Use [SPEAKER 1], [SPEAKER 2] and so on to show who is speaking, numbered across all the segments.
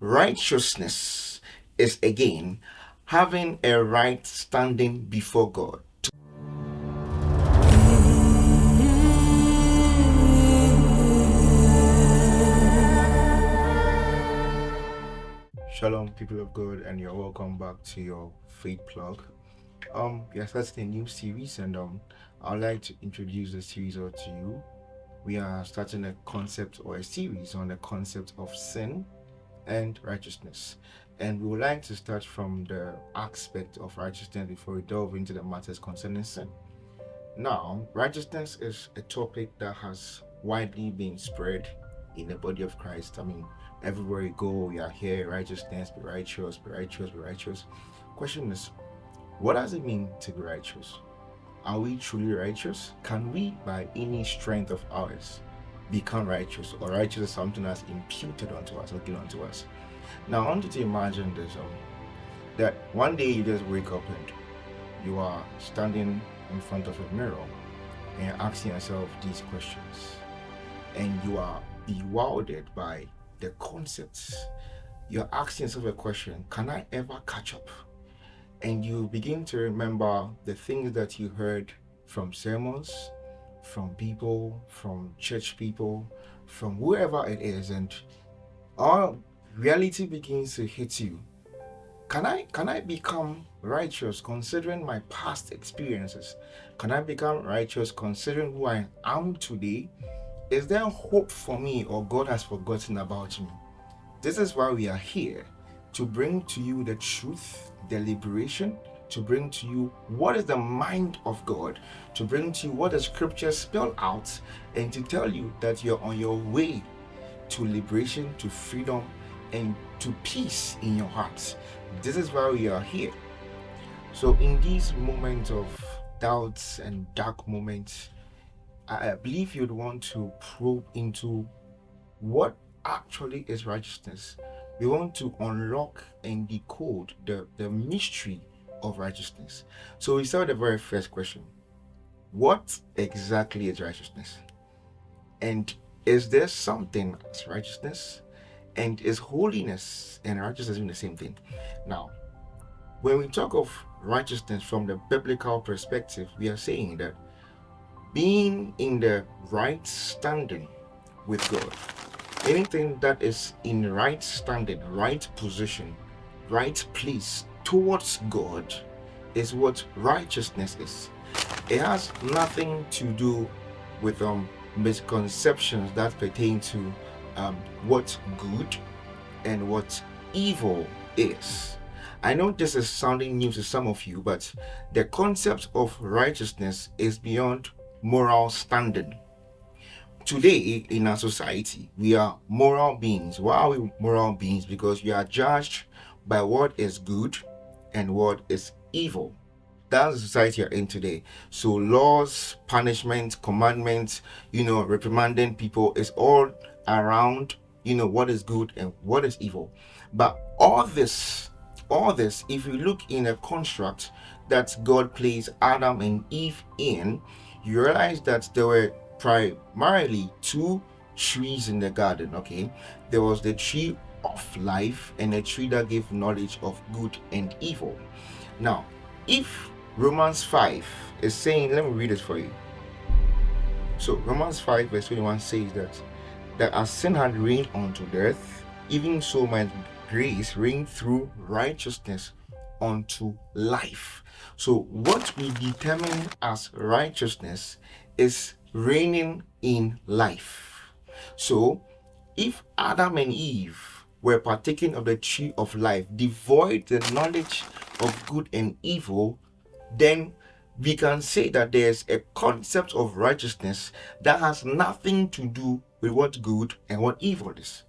[SPEAKER 1] Righteousness is again having a right standing before God. Shalom, people of God, and you're welcome back to your faith plug. We are starting a new series, and I'd like to introduce the series to you. We are starting a concept or a series on the concept of sin and righteousness, and we would like to start from the aspect of righteousness before we delve into the matters concerning sin. Now, righteousness is a topic that has widely been spread in the body of Christ. I mean, everywhere you go, we are here, righteousness, be righteous, be righteous, be righteous. Question is, what does it mean to be righteous? Are we truly righteous? Can we, by any strength of ours, become righteous? Or righteous is something that's imputed onto us or given unto us? Now, I want you to imagine this, that one day you just wake up and you are standing in front of a mirror and you're asking yourself these questions, and you are bewildered by the concepts. You're asking yourself a question: can I ever catch up? And you begin to remember the things that you heard from sermons, from people, from church people, from whoever it is, and all reality begins to hit you. Can I become righteous considering my past experiences? Can I become righteous considering who I am today? Is there hope for me, or God has forgotten about me? This is why we are here, to bring to you the truth, the liberation, to bring to you what is the mind of God, to bring to you what the scriptures spell out, and to tell you that you're on your way to liberation, to freedom, and to peace in your heart. This is why we are here. So in these moments of doubts and dark moments, I believe you'd want to probe into what actually is righteousness. We want to unlock and decode the mystery of righteousness. So we start with the very first question: what exactly is righteousness? And is there something as righteousness? And is holiness and righteousness the same thing? Now, when we talk of righteousness from the biblical perspective, we are saying that being in the right standing with God, anything that is in right standing, right position, right place towards God, is what righteousness is. It has nothing to do with misconceptions that pertain to what good and what evil is. I know this is sounding new to some of you, but the concept of righteousness is beyond moral standing. Today in our society, we are moral beings. Why are we moral beings? Because we are judged by what is good and what is evil. That's the society you're in today. So laws, punishment, commandments, reprimanding people is all around, what is good and what is evil. But all this, if you look in a construct that God placed Adam and Eve in, you realize that there were primarily two trees in the garden. Okay, there was the tree of life and a tree that gave knowledge of good and evil. Now, if Romans 5 is saying, let me read it for you. So Romans 5 verse 21 says that as sin had reigned unto death, even so might grace reign through righteousness unto life. So what we determine as righteousness is reigning in life. So if Adam and Eve were partaking of the tree of life, devoid the knowledge of good and evil, then we can say that there's a concept of righteousness that has nothing to do with what good and what evil is.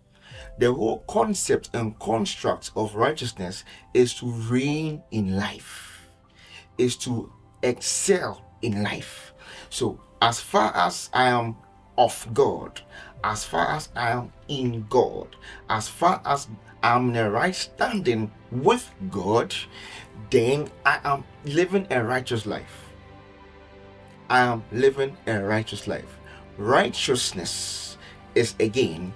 [SPEAKER 1] The whole concept and construct of righteousness is to reign in life, is to excel in life. So as far as I am of God, as far as I am in God, as far as I'm in a right standing with God, then I am living a righteous life. I am living a righteous life. Righteousness is again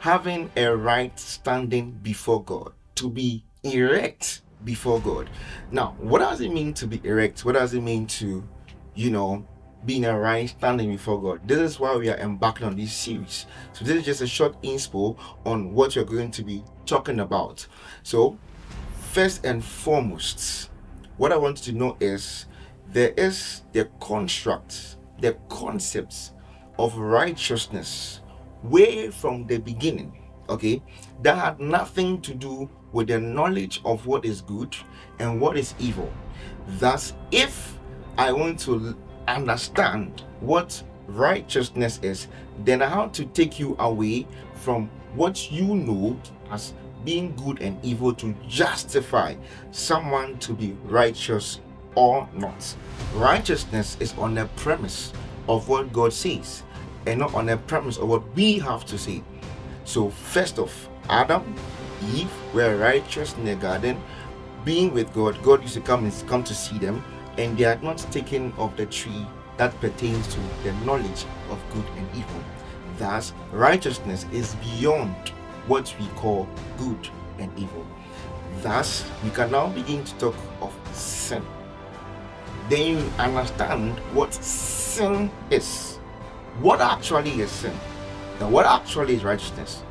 [SPEAKER 1] having a right standing before God, to be erect before God. Now, what does it mean to be erect? What does it mean to, be in a right standing before God? This is why we are embarking on this series. So this is just a short inspo on what you're going to be talking about. So first and foremost, what I want you to know is there is the construct, the concepts of righteousness way from the beginning, okay, that had nothing to do with the knowledge of what is good and what is evil. Thus, if I want to understand what righteousness is, then I have to take you away from what you know as being good and evil to justify someone to be righteous or not. Righteousness is on the premise of what God says and not on the premise of what we have to say. So first off, Adam, Eve were righteous in the garden, being with God. God used to come to see them, and they had not taken of the tree that pertains to the knowledge of good and evil. Thus, righteousness is beyond what we call good and evil. Thus, we can now begin to talk of sin. Then you understand what sin is. What actually is sin? And what actually is righteousness?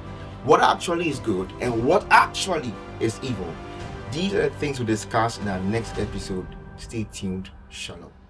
[SPEAKER 1] What actually is good? And what actually is evil? These are the things we discuss in our next episode. Stay tuned. Shalom.